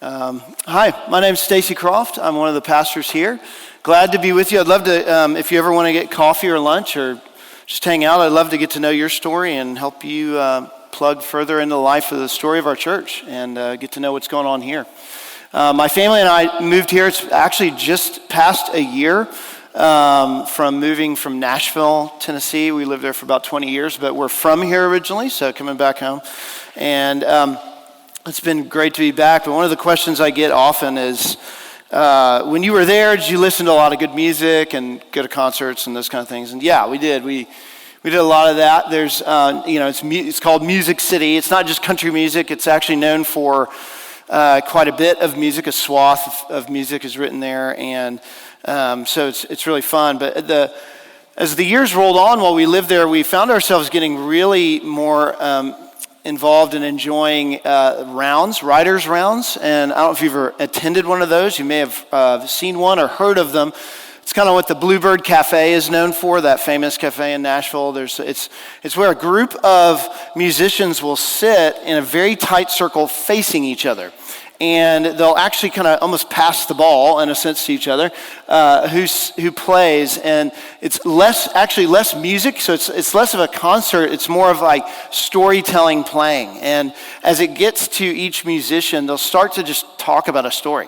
Hi, my name's Stacey Croft. I'm one of the pastors here. Glad to be with you. I'd love to, if you ever want to get coffee or lunch or just hang out, I'd love to get to know your story and help you plug further into the life of the story of our church and get to know what's going on here. My family and I moved here. It's actually just past a year from moving from Nashville, Tennessee. We lived there for about 20 years, but we're from here originally, so coming back home. And it's been great to be back, but one of the questions I get often is, when you were there, did you listen to a lot of good music and go to concerts and those kind of things? And yeah, we did. We did a lot of that. There's, it's called Music City. It's not just country music. It's actually known for quite a bit of music. A swath of music is written there, and so it's really fun. But as the years rolled on while we lived there, we found ourselves getting really more involved in enjoying writers' rounds. And I don't know if you've ever attended one of those. You may have seen one or heard of them. It's kind of what the Bluebird Cafe is known for, that famous cafe in Nashville. It's where a group of musicians will sit in a very tight circle facing each other. And they'll actually kind of almost pass the ball, in a sense, to each other, who plays. And it's less music, so it's less of a concert. It's more of like storytelling playing. And as it gets to each musician, they'll start to just talk about a story.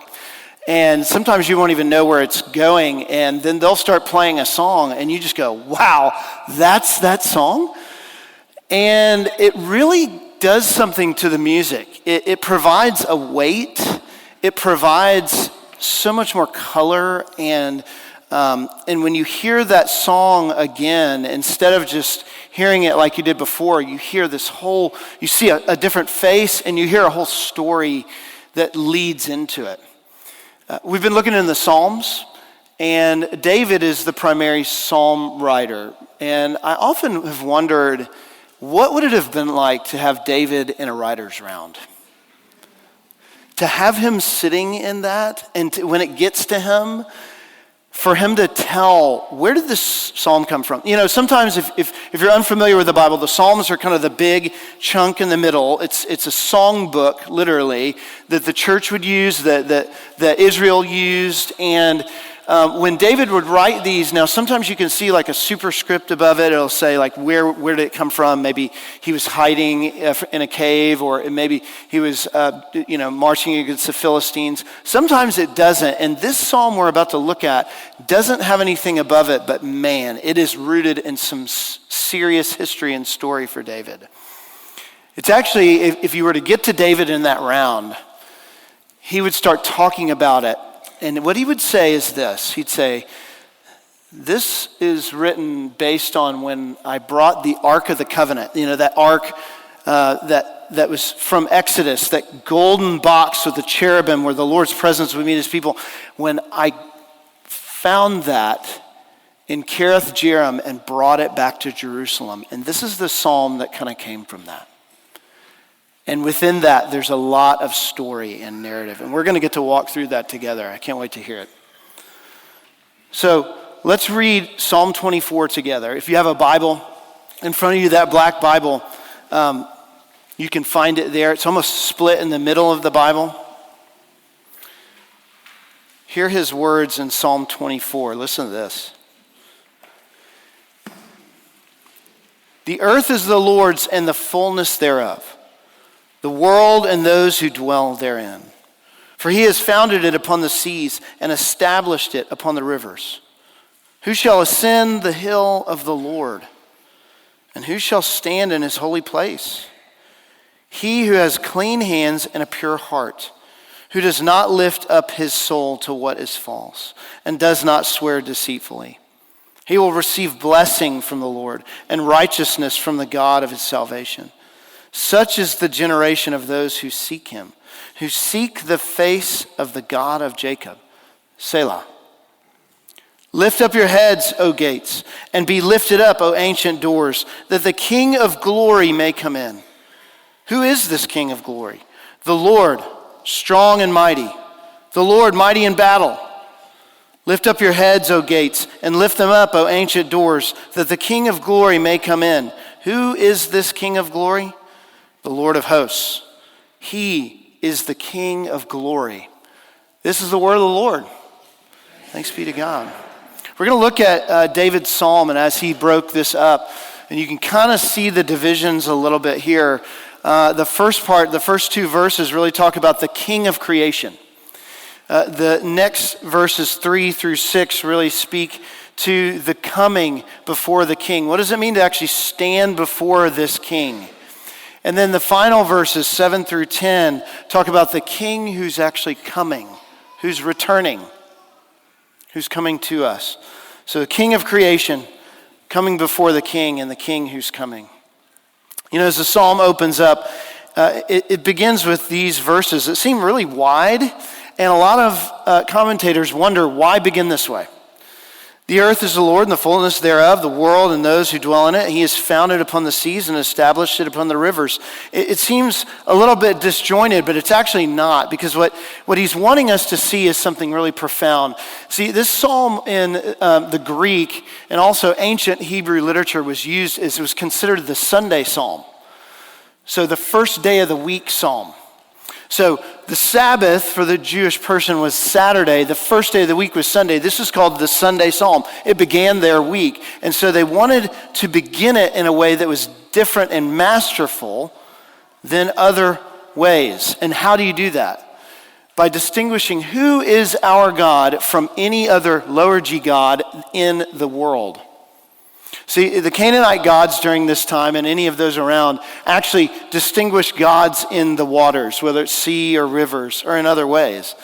And sometimes you won't even know where it's going, and then they'll start playing a song, and you just go, wow, that's that song? And it really does something to the music. It provides a weight. It provides so much more color, and when you hear that song again, instead of just hearing it like you did before, you hear you see a different face, and you hear a whole story that leads into it. We've been looking in the Psalms, and David is the primary psalm writer. And I often have wondered, what would it have been like to have David in a writer's round? To have him sitting in that, and when it gets to him, for him to tell, where did this psalm come from? You know, sometimes if you're unfamiliar with the Bible, the Psalms are kind of the big chunk in the middle. It's a song book, literally, that the church would use, that Israel used. And when David would write these, now sometimes you can see like a superscript above it. It'll say like, where did it come from? Maybe he was hiding in a cave, or maybe he was marching against the Philistines. Sometimes it doesn't. And this psalm we're about to look at doesn't have anything above it, but man, it is rooted in some serious history and story for David. It's actually, if you were to get to David in that round, he would start talking about it. And what he would say is this. He'd say, this is written based on when I brought the Ark of the Covenant. You know, that Ark that was from Exodus, that golden box with the cherubim where the Lord's presence would meet his people. When I found that in Kiriath Jearim and brought it back to Jerusalem. And this is the psalm that kind of came from that. And within that, there's a lot of story and narrative. And we're going to get to walk through that together. I can't wait to hear it. So let's read Psalm 24 together. If you have a Bible in front of you, that black Bible, you can find it there. It's almost split in the middle of the Bible. Hear his words in Psalm 24. Listen to this. The earth is the Lord's and the fullness thereof, the world and those who dwell therein. For he has founded it upon the seas and established it upon the rivers. Who shall ascend the hill of the Lord? And who shall stand in his holy place? He who has clean hands and a pure heart, who does not lift up his soul to what is false, and does not swear deceitfully. He will receive blessing from the Lord and righteousness from the God of his salvation. Such is the generation of those who seek him, who seek the face of the God of Jacob. Selah. Lift up your heads, O gates, and be lifted up, O ancient doors, that the King of glory may come in. Who is this King of glory? The Lord, strong and mighty, the Lord mighty in battle. Lift up your heads, O gates, and lift them up, O ancient doors, that the King of glory may come in. Who is this King of glory? The Lord of hosts. He is the King of glory. This is the word of the Lord. Thanks be to God. We're going to look at David's psalm, and as he broke this up, and you can kind of see the divisions a little bit here. The first two verses really talk about the King of creation. The next verses 3 through 6 really speak to the coming before the King. What does it mean to actually stand before this King? And then the final verses 7 through 10 talk about the King who's actually coming, who's returning, who's coming to us. So the King of creation coming before the King, and the King who's coming. You know, as the psalm opens up, it begins with these verses that seem really wide, and a lot of commentators wonder, why begin this way? The earth is the Lord and the fullness thereof, the world and those who dwell in it. He has founded upon the seas and established it upon the rivers. It seems a little bit disjointed, but it's actually not, because what he's wanting us to see is something really profound. See, this psalm in the Greek and also ancient Hebrew literature was considered the Sunday psalm. So the first day of the week psalm. So the Sabbath for the Jewish person was Saturday. The first day of the week was Sunday. This is called the Sunday Psalm. It began their week. And so they wanted to begin it in a way that was different and masterful than other ways. And how do you do that? By distinguishing who is our God from any other lower G God in the world. See, the Canaanite gods during this time, and any of those around, actually distinguish gods in the waters, whether it's sea or rivers or in other ways.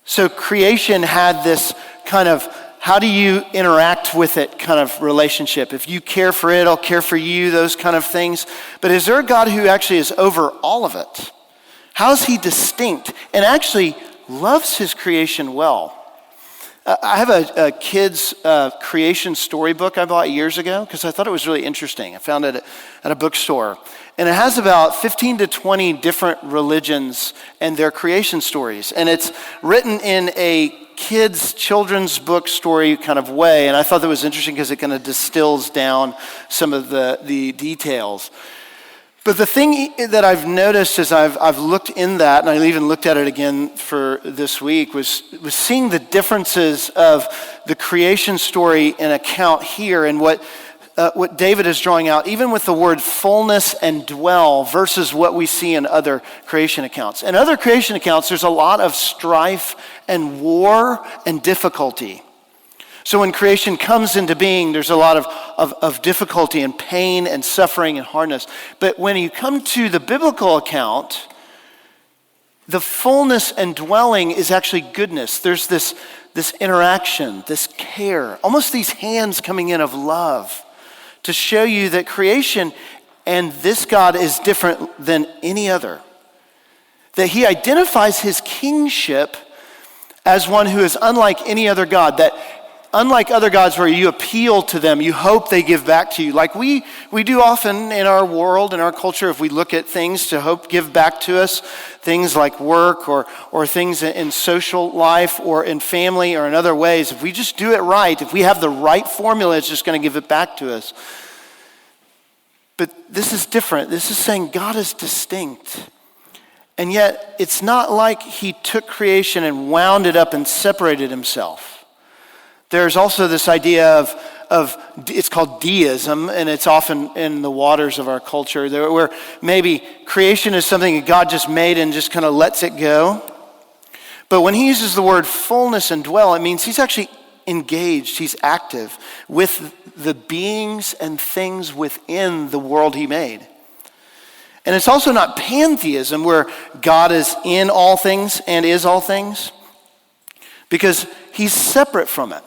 So creation had this kind of, how do you interact with it kind of relationship? If you care for it, I'll care for you, those kind of things. But is there a God who actually is over all of it? How is he distinct and actually loves his creation well? I have a kid's creation storybook I bought years ago because I thought it was really interesting. I found it at a bookstore. And it has about 15 to 20 different religions and their creation stories. And it's written in a kid's children's book story kind of way. And I thought that was interesting because it kind of distills down some of the details. But the thing that I've noticed as I've looked in that, and I even looked at it again for this week, was seeing the differences of the creation story and account here and what David is drawing out, even with the word fullness and dwell versus what we see in other creation accounts. In other creation accounts, there's a lot of strife and war and difficulty. So when creation comes into being, there's a lot of difficulty and pain and suffering and hardness. But when you come to the biblical account, the fullness and dwelling is actually goodness. There's this interaction, this care, almost these hands coming in of love to show you that creation and this God is different than any other. That he identifies his kingship as one who is unlike any other God, that unlike other gods where you appeal to them, you hope they give back to you. Like we do often in our world, in our culture, if we look at things to hope give back to us, things like work or things in social life or in family or in other ways, if we just do it right, if we have the right formula, it's just going to give it back to us. But this is different. This is saying God is distinct. And yet it's not like he took creation and wound it up and separated himself. There's also this idea of it's called deism, and it's often in the waters of our culture, where maybe creation is something that God just made and just kind of lets it go. But when he uses the word fullness and dwell, it means he's actually engaged, he's active with the beings and things within the world he made. And it's also not pantheism, where God is in all things and is all things, because he's separate from it.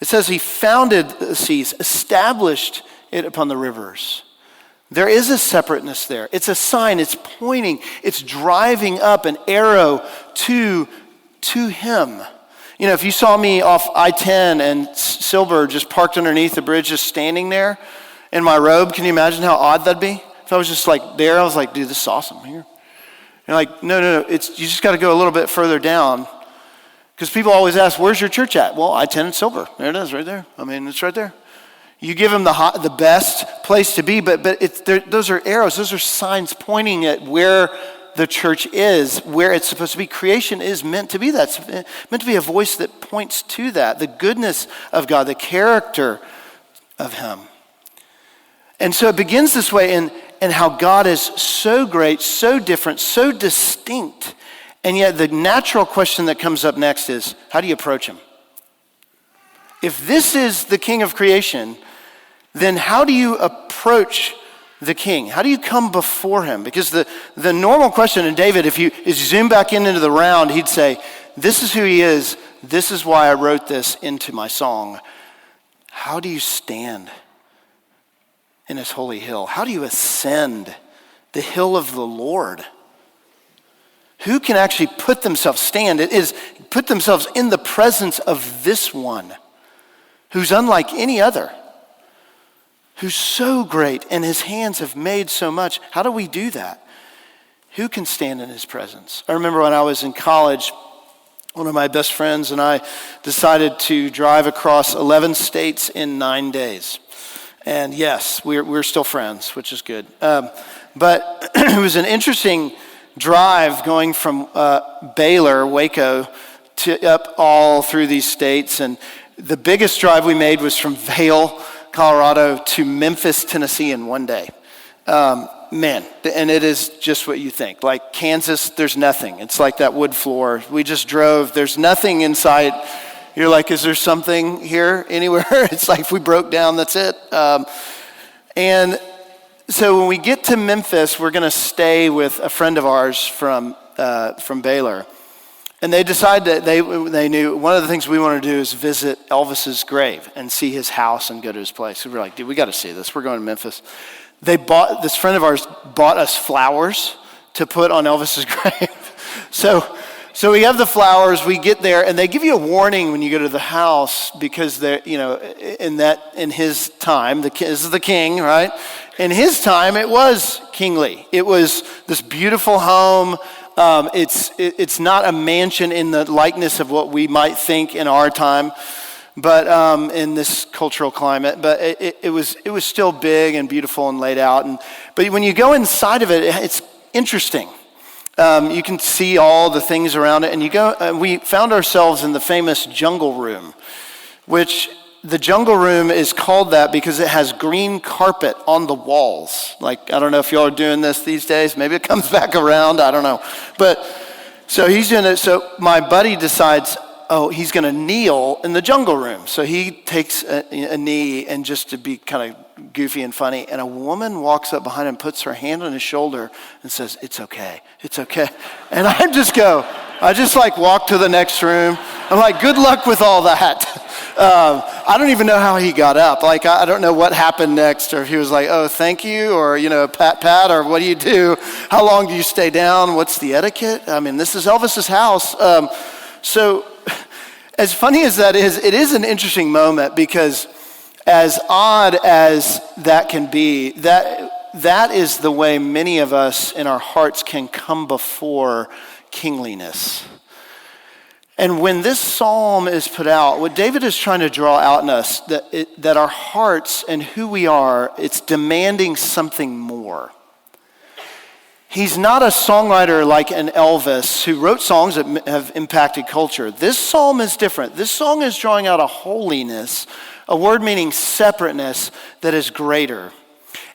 It says he founded the seas, established it upon the rivers. There is a separateness there. It's a sign, it's pointing, it's driving up an arrow to him. You know, if you saw me off I-10 and Silver just parked underneath the bridge, just standing there in my robe, can you imagine how odd that'd be? If I was just like there, I was like, dude, this is awesome here. And like, no, you just got to go a little bit further down. Because people always ask, where's your church at? Well, I-10 and Silver. There it is, right there. I mean, it's right there. You give them the best place to be, but those are arrows. Those are signs pointing at where the church is, where it's supposed to be. Creation is meant to be that. It's meant to be a voice that points to that, the goodness of God, the character of him. And so it begins this way in how God is so great, so different, so distinct. And yet the natural question that comes up next is, how do you approach him? If this is the king of creation, then how do you approach the king? How do you come before him? Because the normal question, and David, if you zoom back into the round, he'd say, this is who he is. This is why I wrote this into my song. How do you stand in his holy hill? How do you ascend the hill of the Lord? Who can actually put themselves in the presence of this one who's unlike any other, who's so great and his hands have made so much? How do we do that? Who can stand in his presence? I remember when I was in college, one of my best friends and I decided to drive across 11 states in 9 days. And yes, we're still friends, which is good. But it was an interesting drive going from Baylor, Waco, to up all through these states. And the biggest drive we made was from Vail, Colorado, to Memphis, Tennessee in 1 day. Man, and it is just what you think. Like Kansas, there's nothing. It's like that wood floor. We just drove. There's nothing in sight. You're like, is there something here anywhere? It's like if we broke down, that's it. And so when we get to Memphis, we're going to stay with a friend of ours from Baylor. And they decided that they knew one of the things we wanted to do is visit Elvis's grave and see his house and go to his place. So we're like, dude, we got to see this. We're going to Memphis. This friend of ours bought us flowers to put on Elvis's grave. So we have the flowers, we get there, and they give you a warning when you go to the house because they're, in his time, this is the king, right? In his time, it was kingly. It was this beautiful home. It's not a mansion in the likeness of what we might think in our time, but in this cultural climate. But it was still big and beautiful and laid out. But when you go inside of it, it's interesting. You can see all the things around it, and we found ourselves in the famous jungle room, which the jungle room is called that because it has green carpet on the walls. Like, I don't know if y'all are doing this these days. Maybe it comes back around. I don't know. But so he's doing it. So my buddy decides, he's going to kneel in the jungle room. So he takes a knee, and just to be kind of goofy and funny, and a woman walks up behind him, puts her hand on his shoulder and says, it's okay. And I just walk to the next room. I'm like, good luck with all that. I don't even know how he got up. Like, I don't know what happened next, or if he was like, oh, thank you, or, pat, or what do you do? How long do you stay down? What's the etiquette? I mean, this is Elvis's house. So as funny as that is, it is an interesting moment because as odd as that can be, that is the way many of us in our hearts can come before kingliness. And when this psalm is put out, what David is trying to draw out in us, that our hearts and who we are, it's demanding something more. He's not a songwriter like an Elvis who wrote songs that have impacted culture. This psalm is different. This song is drawing out a holiness, a word meaning separateness that is greater.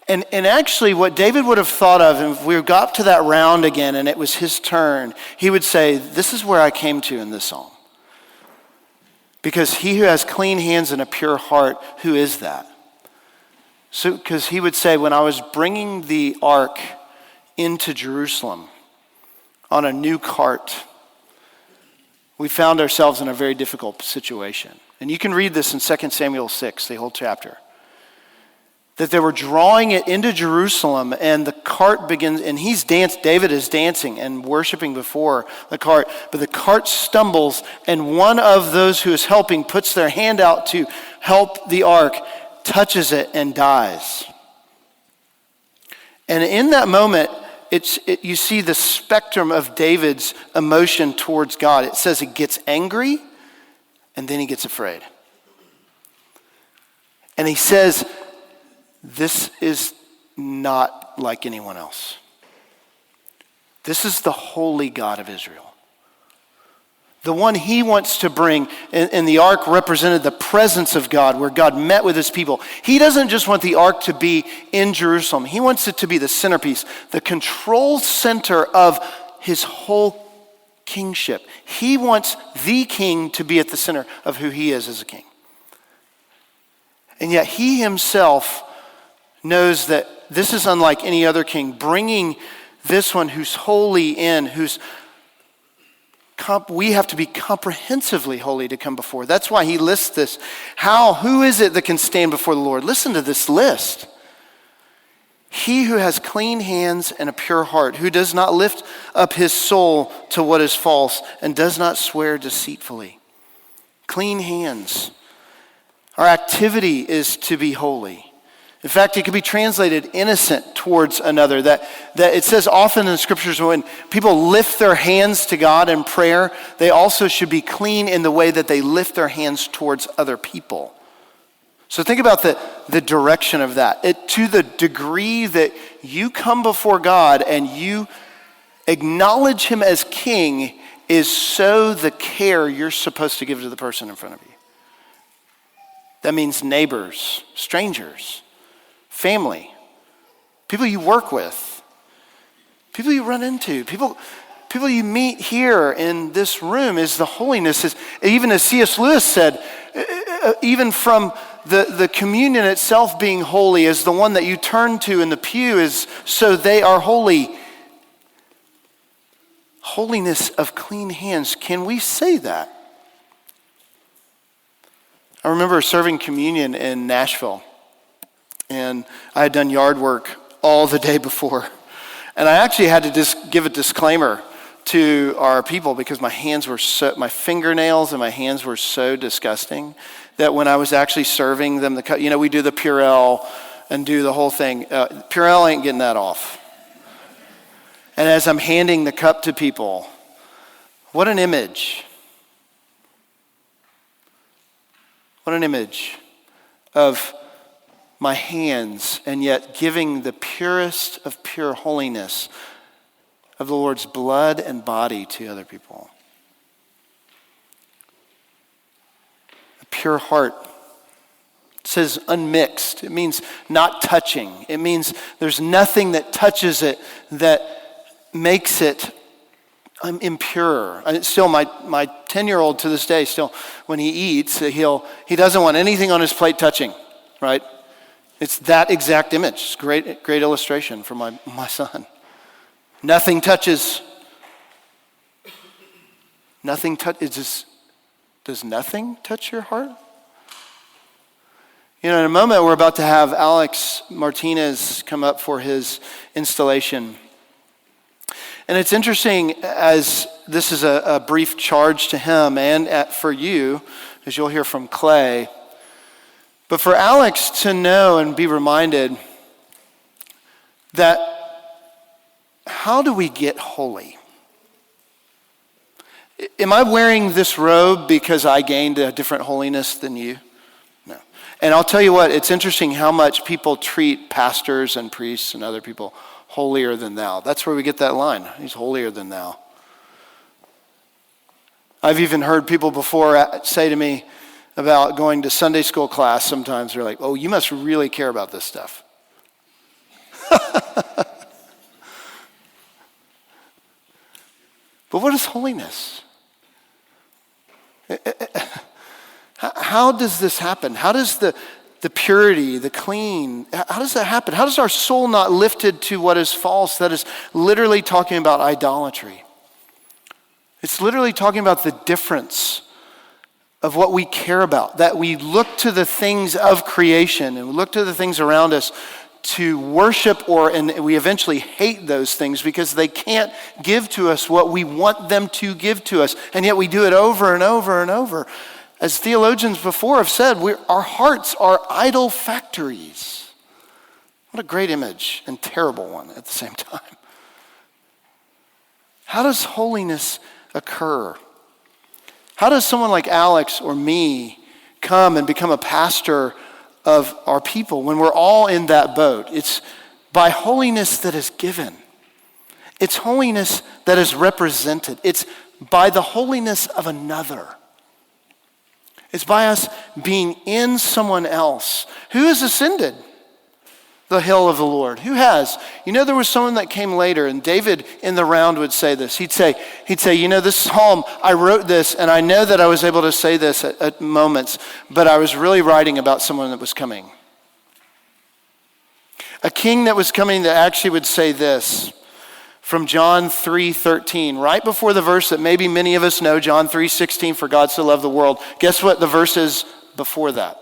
And actually what David would have thought of, if we got to that round again and it was his turn, he would say, this is where I came to in this psalm. Because he who has clean hands and a pure heart, who is that? So, because he would say, when I was bringing the ark into Jerusalem on a new cart, we found ourselves in a very difficult situation. And you can read this in 2 Samuel 6, the whole chapter. That they were drawing it into Jerusalem, and the cart begins, and David is dancing and worshiping before the cart, but the cart stumbles, and one of those who is helping puts their hand out to help the ark, touches it, and dies. And in that moment, you see the spectrum of David's emotion towards God. It says he gets angry, and then he gets afraid. And he says, this is not like anyone else. This is the holy God of Israel. The one he wants to bring, and the ark represented the presence of God, where God met with his people. He doesn't just want the ark to be in Jerusalem. He wants it to be the centerpiece, the control center of his whole kingship. He wants the king to be at the center of who he is as a king. And yet he himself knows that this is unlike any other king, bringing this one who's holy in, we have to be comprehensively holy to come before. That's why he lists this. Who is it that can stand before the Lord? Listen to this list. He who has clean hands and a pure heart, who does not lift up his soul to what is false and does not swear deceitfully. Clean hands. Our activity is to be holy. In fact, it could be translated innocent towards another. That it says often in the scriptures when people lift their hands to God in prayer, they also should be clean in the way that they lift their hands towards other people. So think about the direction of that. To the degree that you come before God and you acknowledge him as king is so the care you're supposed to give to the person in front of you. That means neighbors, strangers, family, people you work with, people you run into, people you meet here in this room is the holiness. Even as C.S. Lewis said, even from the communion itself being holy is the one that you turn to in the pew is so they are holy. Holiness of clean hands. Can we say that? I remember serving communion in Nashville, and I had done yard work all the day before. And I actually had to just give a disclaimer to our people because my fingernails and my hands were so disgusting that when I was actually serving them, we do the Purell and do the whole thing. Purell ain't getting that off. And as I'm handing the cup to people, what an image. What an image of my hands, and yet giving the purest of pure holiness of the Lord's blood and body to other people. A pure heart. It says unmixed. It means not touching. It means there's nothing that touches it that makes it impure. Still, my 10-year-old to this day, still, when he eats, he doesn't want anything on his plate touching, right? It's that exact image. It's great illustration for my son. Nothing touches. Does nothing touch your heart? In a moment, we're about to have Alex Martinez come up for his installation. And it's interesting, as this is a brief charge to him and for you, as you'll hear from Clay. But for Alex to know and be reminded that how do we get holy? Am I wearing this robe because I gained a different holiness than you? No. And I'll tell you what, it's interesting how much people treat pastors and priests and other people holier than thou. That's where we get that line. He's holier than thou. I've even heard people before say to me about going to Sunday school class sometimes. They're like, oh, you must really care about this stuff. But what is holiness? How does this happen? How does the purity, the clean, how does that happen? How does our soul not lifted to what is false? That is literally talking about idolatry. It's literally talking about the difference of what we care about, that we look to the things of creation and we look to the things around us to worship, and we eventually hate those things because they can't give to us what we want them to give to us. And yet we do it over and over and over. As theologians before have said, our hearts are idol factories. What a great image and terrible one at the same time. How does holiness occur? How does someone like Alex or me come and become a pastor of our people when we're all in that boat? It's by holiness that is given. It's holiness that is represented. It's by the holiness of another. It's by us being in someone else. Who has ascended the hill of the Lord? Who has? There was someone that came later, and David in the round would say this. He'd say, this psalm, I wrote this, and I know that I was able to say this at moments, but I was really writing about someone that was coming. A king that was coming that actually would say this from John 3:13, right before the verse that maybe many of us know, John 3:16, for God so loved the world. Guess what the verse is before that?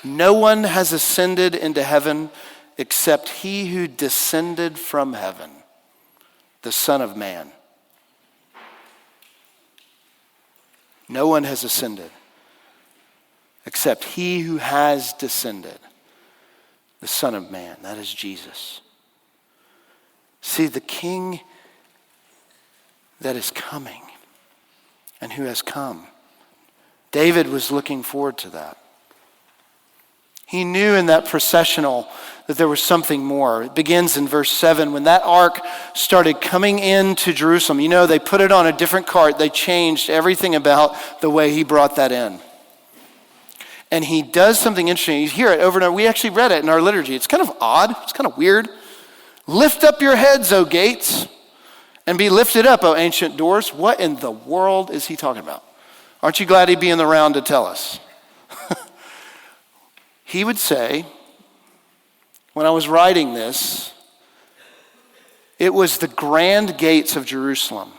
No one has ascended into heaven except he who descended from heaven, the Son of Man. No one has ascended except he who has descended, the Son of Man. That is Jesus. See, the King that is coming and who has come. David was looking forward to that. He knew in that processional that there was something more. It begins in verse 7. When that ark started coming into Jerusalem, they put it on a different cart. They changed everything about the way he brought that in. And he does something interesting. You hear it over and over. We actually read it in our liturgy. It's kind of odd. It's kind of weird. Lift up your heads, O gates, and be lifted up, O ancient doors. What in the world is he talking about? Aren't you glad he'd be in the round to tell us? He would say, when I was writing this, it was the grand gates of Jerusalem,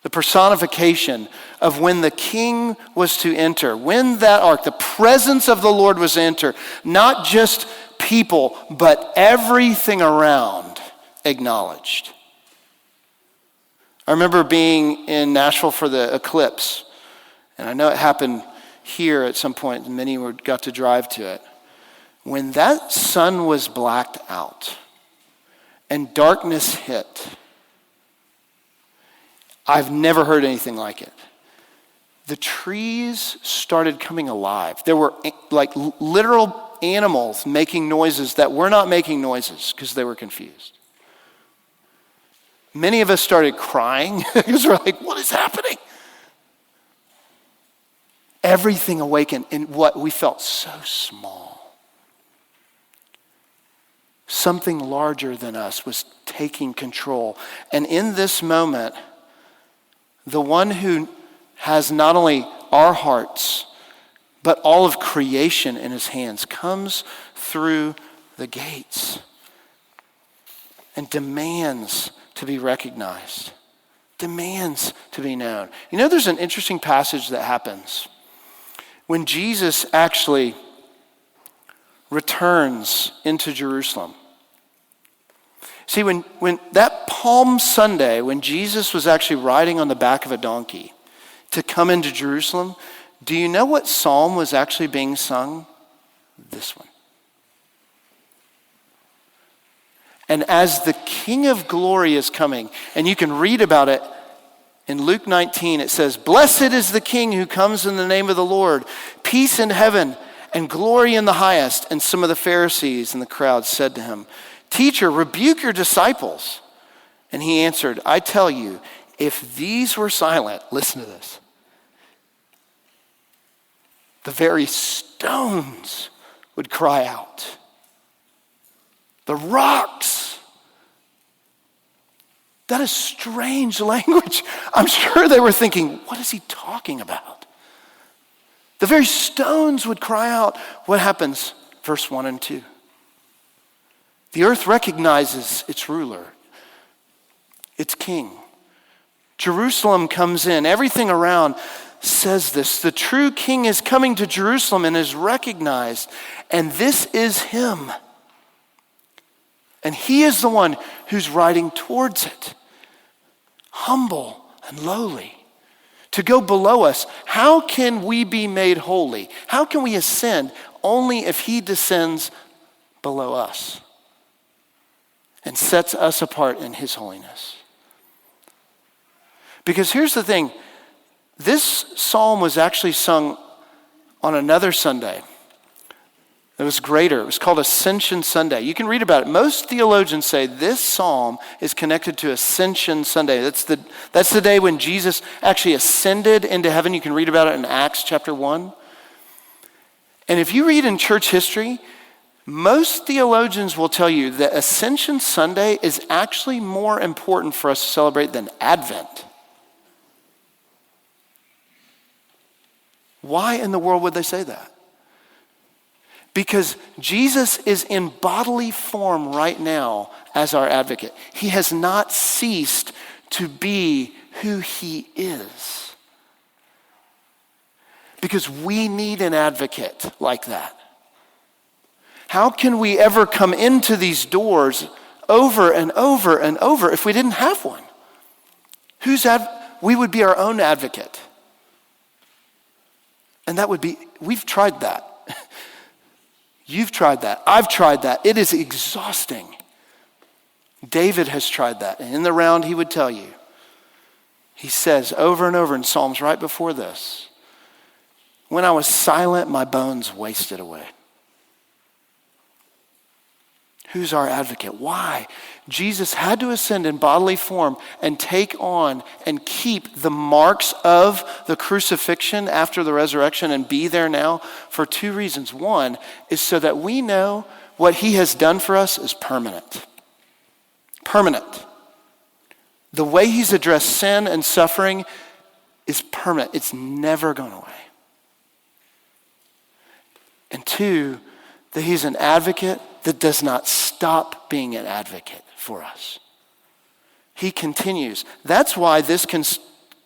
the personification of when the king was to enter, when that ark, the presence of the Lord was to enter, not just people, but everything around acknowledged. I remember being in Nashville for the eclipse, and I know it happened here at some point, and many got to drive to it. When that sun was blacked out and darkness hit, I've never heard anything like it. The trees started coming alive. There were like literal animals making noises that were not making noises because they were confused. Many of us started crying because we're like, what is happening? Everything awakened in what we felt so small. Something larger than us was taking control. And in this moment, the one who has not only our hearts, but all of creation in his hands comes through the gates and demands to be recognized, demands to be known. There's an interesting passage that happens when Jesus actually returns into Jerusalem. See, when that Palm Sunday, when Jesus was actually riding on the back of a donkey to come into Jerusalem, do you know what psalm was actually being sung? This one. And as the King of Glory is coming, and you can read about it in Luke 19, it says, "Blessed is the King who comes in the name of the Lord, peace in heaven and glory in the highest." And some of the Pharisees in the crowd said to him, "Teacher, rebuke your disciples." And he answered, "I tell you, if these were silent," listen to this, "the very stones would cry out. The rocks." That is strange language. I'm sure they were thinking, what is he talking about? The very stones would cry out. What happens? Verse 1 and 2. The earth recognizes its ruler, its king. Jerusalem comes in. Everything around says this. The true king is coming to Jerusalem and is recognized. And this is him. And he is the one who's riding towards it. Humble and lowly. To go below us. How can we be made holy? How can we ascend? Only if he descends below us and sets us apart in his holiness. Because here's the thing. This psalm was actually sung on another Sunday. It was greater. It was called Ascension Sunday. You can read about it. Most theologians say this psalm is connected to Ascension Sunday. That's the day when Jesus actually ascended into heaven. You can read about it in Acts chapter 1. And if you read in church history, most theologians will tell you that Ascension Sunday is actually more important for us to celebrate than Advent. Why in the world would they say that? Because Jesus is in bodily form right now as our advocate. He has not ceased to be who he is. Because we need an advocate like that. How can we ever come into these doors over and over and over if we didn't have one? We would be our own advocate. And we've tried that. You've tried that. I've tried that. It is exhausting. David has tried that. And in the round, he would tell you. He says over and over in Psalms right before this, when I was silent, my bones wasted away. Who's our advocate? Why? Jesus had to ascend in bodily form and take on and keep the marks of the crucifixion after the resurrection and be there now for two reasons. One is so that we know what he has done for us is permanent. Permanent. The way he's addressed sin and suffering is permanent. It's never gone away. And two, that he's an advocate that does not stop being an advocate for us. He continues. That's why this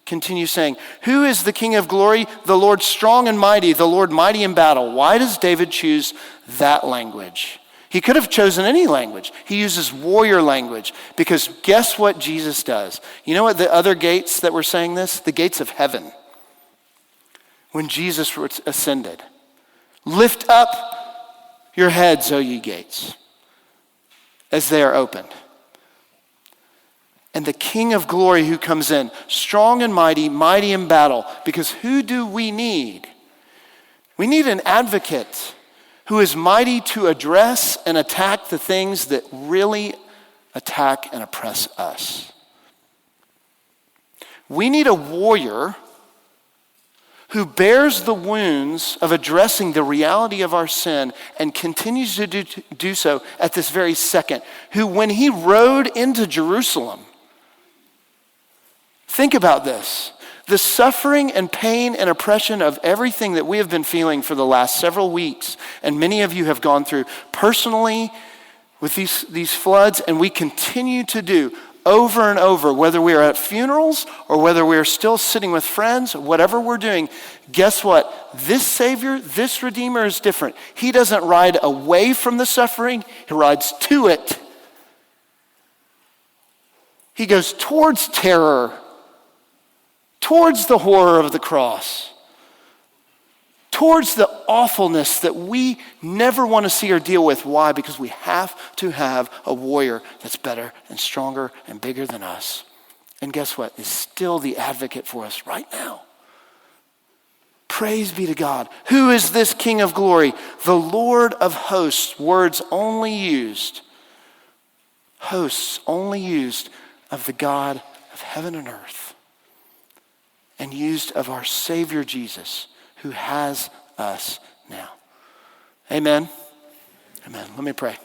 continues saying, who is the King of glory? The Lord strong and mighty, the Lord mighty in battle. Why does David choose that language? He could have chosen any language. He uses warrior language because guess what Jesus does? You know what the other gates that were saying this? The gates of heaven. When Jesus ascended. Lift up your heads, O ye gates, as they are opened. And the King of glory who comes in, strong and mighty, mighty in battle. Because who do we need? We need an advocate who is mighty to address and attack the things that really attack and oppress us. We need a warrior who bears the wounds of addressing the reality of our sin and continues to do so at this very second, who when he rode into Jerusalem, think about this, the suffering and pain and oppression of everything that we have been feeling for the last several weeks, and many of you have gone through personally with these floods, and we continue to do over and over, whether we are at funerals or whether we are still sitting with friends, whatever we're doing, guess what? This Savior, this Redeemer is different. He doesn't ride away from the suffering, he rides to it. He goes towards terror, towards the horror of the cross, towards the awfulness that we never want to see or deal with. Why? Because we have to have a warrior that's better and stronger and bigger than us. And guess what? Is still the advocate for us right now. Praise be to God. Who is this King of glory? The Lord of hosts, words only used. Hosts only used of the God of heaven and earth. And used of our Savior Jesus, who has us now. Amen. Amen. Let me pray.